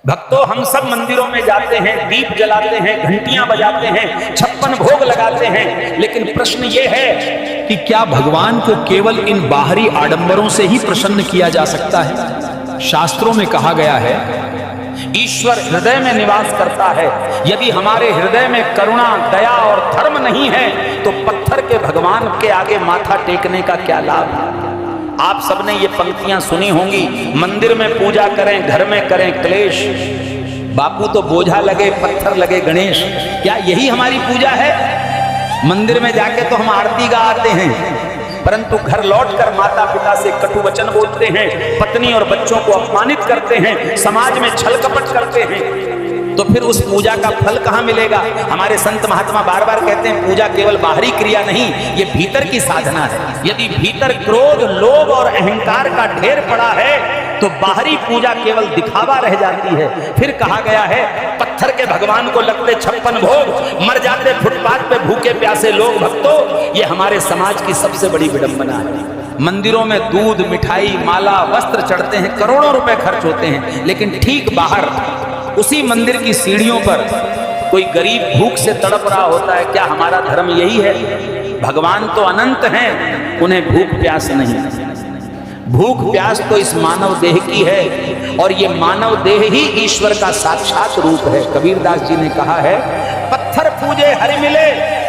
भक्तों, हम सब मंदिरों में जाते हैं, दीप जलाते हैं, घंटियां बजाते हैं, 56 भोग लगाते हैं, लेकिन प्रश्न ये है कि क्या भगवान को केवल इन बाहरी आडंबरों से ही प्रसन्न किया जा सकता है? शास्त्रों में कहा गया है, ईश्वर हृदय में निवास करता है। यदि हमारे हृदय में करुणा, दया और धर्म नहीं है तो पत्थर के भगवान के आगे माथा टेकने का क्या लाभ? आप सबने ये पंक्तियां सुनी होंगी, मंदिर में पूजा करें, घर में करें क्लेश, बापू तो बोझा लगे, पत्थर लगे गणेश। क्या यही हमारी पूजा है? मंदिर में जाके तो हम आरती गा आते हैं, परंतु घर लौटकर माता पिता से कटु वचन बोलते हैं, पत्नी और बच्चों को अपमानित करते हैं, समाज में छल कपट करते हैं, तो फिर उस पूजा का फल कहां मिलेगा? हमारे संत महात्मा बार बार कहते हैं, पूजा केवल बाहरी क्रिया नहीं, ये भीतर की साधना है। यदि भीतर क्रोध, लोभ और अहंकार का ढेर पड़ा है तो बाहरी पूजा केवल दिखावा रह जाती है। फिर कहा गया है, पत्थर के भगवान को लगते 56 भोग, मर जाते फुटपाथ पे भूखे प्यासे लोग। भक्तों, ये हमारे समाज की सबसे बड़ी विडंबना है। मंदिरों में दूध, मिठाई, माला, वस्त्र चढ़ते हैं, करोड़ों रुपए खर्च होते हैं, लेकिन ठीक बाहर उसी मंदिर की सीढ़ियों पर कोई गरीब भूख से तड़प रहा होता है। क्या हमारा धर्म यही है? भगवान तो अनंत हैं, उन्हें भूख प्यास नहीं। भूख प्यास तो इस मानव देह की है, और ये मानव देह ही ईश्वर का साक्षात रूप है। कबीरदास जी ने कहा है, पत्थर पूजे हरि मिले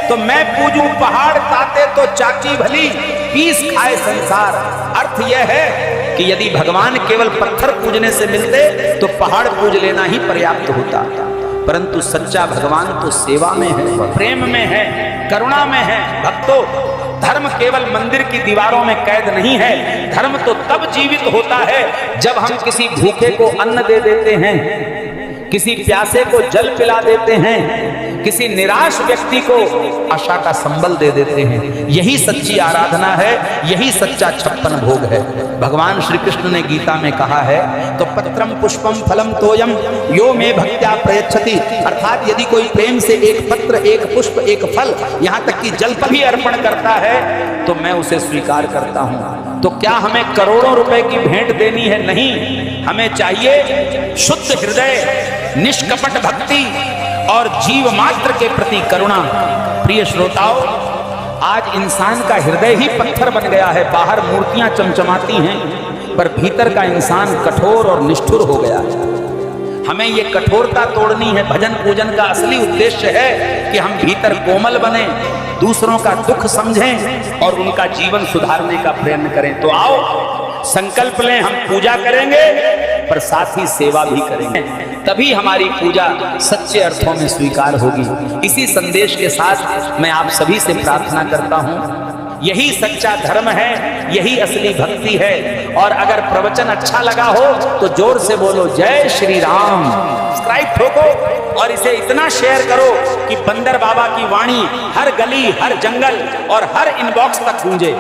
तो मैं पूजूं पहाड़, ताते तो चाची भली, पीस खाए संसार। अर्थ यह है कि यदि भगवान केवल पत्थर पूजने से मिलते तो पहाड़ पूज लेना ही पर्याप्त होता, परंतु सच्चा भगवान तो सेवा में है, प्रेम में है, करुणा में है। भक्तों, धर्म केवल मंदिर की दीवारों में कैद नहीं है। धर्म तो तब जीवित होता है जब हम किसी भूखे को अन्न दे देते हैं, किसी प्यासे को जल पिला देते हैं, किसी निराश व्यक्ति को आशा का संबल दे देते हैं। यही सच्ची आराधना है, यही सच्चा 56 भोग है। भगवान श्री कृष्ण ने गीता में कहा है, तो पत्रम पुष्पम फलम तोयम यो मे भक्त्या प्रयच्छति, अर्थात यदि कोई प्रेम से एक पत्र, एक पुष्प, एक फल, यहाँ तक कि जल पर भी अर्पण करता है तो मैं उसे स्वीकार करता हूँ। तो क्या हमें करोड़ों रुपए की भेंट देनी है? नहीं, हमें चाहिए शुद्ध हृदय, निष्कपट भक्ति और जीव मात्र के प्रति करुणा। प्रिय श्रोताओं, आज इंसान का हृदय ही पत्थर बन गया है। बाहर मूर्तियां चमचमाती हैं, पर भीतर का इंसान कठोर और निष्ठुर हो गया है। हमें ये कठोरता तोड़नी है। भजन पूजन का असली उद्देश्य है कि हम भीतर कोमल बने, दूसरों का दुख समझें और उनका जीवन सुधारने का प्रयत्न करें। तो आओ संकल्प लें, हम पूजा करेंगे पर साथ ही सेवा भी करेंगे, तभी हमारी पूजा सच्चे अर्थों में स्वीकार होगी। इसी संदेश के साथ मैं आप सभी से प्रार्थना करता हूं, यही सच्चा धर्म है, यही असली भक्ति है। और अगर प्रवचन अच्छा लगा हो तो जोर से बोलो जय श्री राम। सब्सक्राइब ठोको और इसे इतना शेयर करो कि बंदर बाबा की वाणी हर गली, हर जंगल और हर इनबॉक्स तक गूंजे।